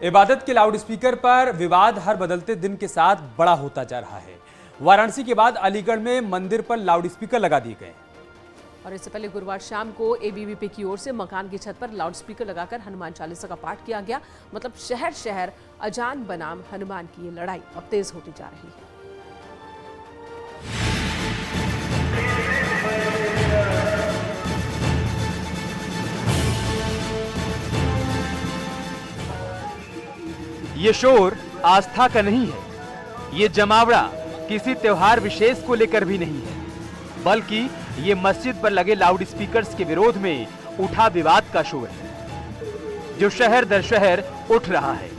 इबादत के लाउडस्पीकर पर विवाद हर बदलते दिन के साथ बड़ा होता जा रहा है। वाराणसी के बाद अलीगढ़ में मंदिर पर लाउडस्पीकर लगा दिए गए और इससे पहले गुरुवार शाम को एबीवीपी की ओर से मकान की छत पर लाउडस्पीकर लगाकर हनुमान चालीसा का पाठ किया गया। मतलब शहर शहर अजान बनाम हनुमान की ये लड़ाई अब तेज होती जा रही है। ये शोर आस्था का नहीं है, ये जमावड़ा किसी त्योहार विशेष को लेकर भी नहीं है, बल्कि ये मस्जिद पर लगे लाउड स्पीकर्स के विरोध में उठा विवाद का शोर है, जो शहर दर शहर उठ रहा है,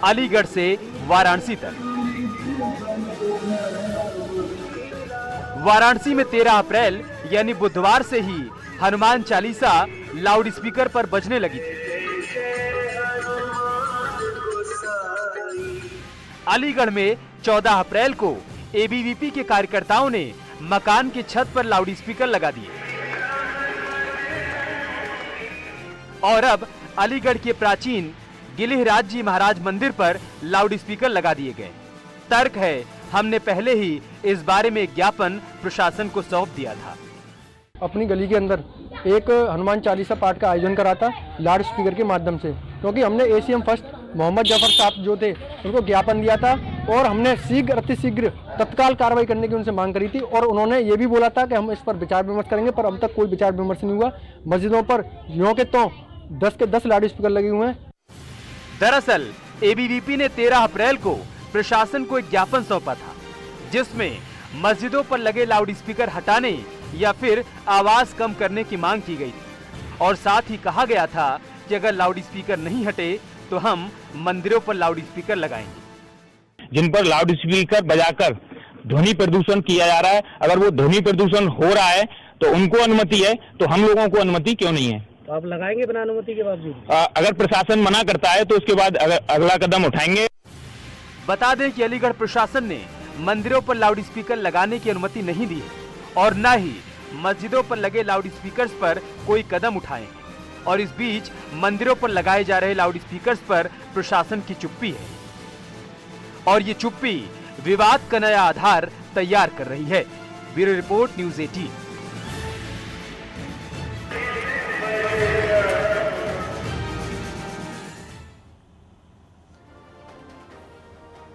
अलीगढ़ से वाराणसी तक। वाराणसी में 13 अप्रैल यानी बुधवार से ही हनुमान चालीसा लाउड स्पीकर पर बजने लगी थी। अलीगढ़ में 14 अप्रैल को एबीवीपी के कार्यकर्ताओं ने मकान की छत पर लाउडस्पीकर लगा दिए और अब अलीगढ़ के प्राचीन गिलिहराज जी महाराज मंदिर पर लाउडस्पीकर लगा दिए गए। तर्क है, हमने पहले ही इस बारे में एक ज्ञापन प्रशासन को सौंप दिया था। अपनी गली के अंदर एक हनुमान चालीसा पाठ का आयोजन करा था लाउड स्पीकर के माध्यम से, क्योंकि हमने एसीएम फर्स्ट मोहम्मद जफर साहब जो थे उनको ज्ञापन दिया था और हमने शीघ्र अतिशीघ्र तत्काल कार्रवाई करने की उनसे मांग करी थी और उन्होंने ये भी बोला था कि हम इस पर विचार विमर्श करेंगे, पर अब तक कोई विचार विमर्श नहीं हुआ। मस्जिदों पर यूं के तो 10 के 10 लाउड स्पीकर लगे हुए हैं। दरअसल एबीवीपी ने 13 अप्रैल को प्रशासन को एक ज्ञापन सौंपा था, जिसमें मस्जिदों पर लगे लाउड स्पीकर हटाने या फिर आवाज कम करने की मांग की गई थी और साथ ही कहा गया था कि अगर लाउड स्पीकर नहीं हटे तो हम मंदिरों पर लाउड स्पीकर लगाएंगे। जिन पर लाउड स्पीकर बजाकर ध्वनि प्रदूषण किया जा रहा है, अगर वो ध्वनि प्रदूषण हो रहा है तो उनको अनुमति है, तो हम लोगों को अनुमति क्यों नहीं है? तो आप लगाएंगे बिना अनुमति के बावजूद? अगर प्रशासन मना करता है तो उसके बाद अगला कदम उठाएंगे। बता दें कि अलीगढ़ प्रशासन ने मंदिरों पर लाउड स्पीकर लगाने की अनुमति नहीं दी है और न ही मस्जिदों पर लगे लाउड स्पीकर्स पर कोई कदम उठाए हैं। और इस बीच मंदिरों पर लगाए जा रहे लाउड स्पीकर्स पर प्रशासन की चुप्पी है और ये चुप्पी विवाद का नया आधार तैयार कर रही है। Bureau report, news 18।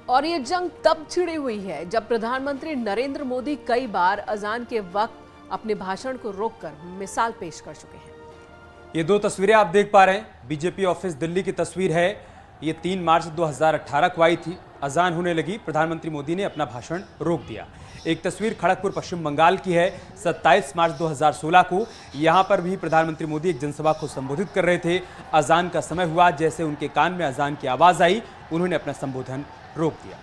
और ये जंग तब छिड़ी हुई है जब प्रधानमंत्री नरेंद्र मोदी कई बार अजान के वक्त अपने भाषण को रोककर मिसाल पेश कर चुके हैं। ये दो तस्वीरें आप देख पा रहे हैं, बीजेपी ऑफिस दिल्ली की तस्वीर है। ये 3 मार्च 2018 को आई थी। अजान होने लगी, प्रधानमंत्री मोदी ने अपना भाषण रोक दिया। एक तस्वीर खड़गपुर पश्चिम बंगाल की है, 27 मार्च 2016 को। यहां पर भी प्रधानमंत्री मोदी एक जनसभा को संबोधित कर रहे थे। अजान का समय हुआ, जैसे उनके कान में अजान की आवाज आई, उन्होंने अपना संबोधन रोक दिया।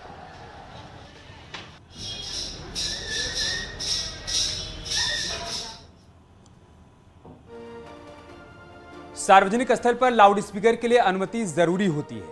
सार्वजनिक स्थल पर लाउड स्पीकर के लिए अनुमति जरूरी होती है।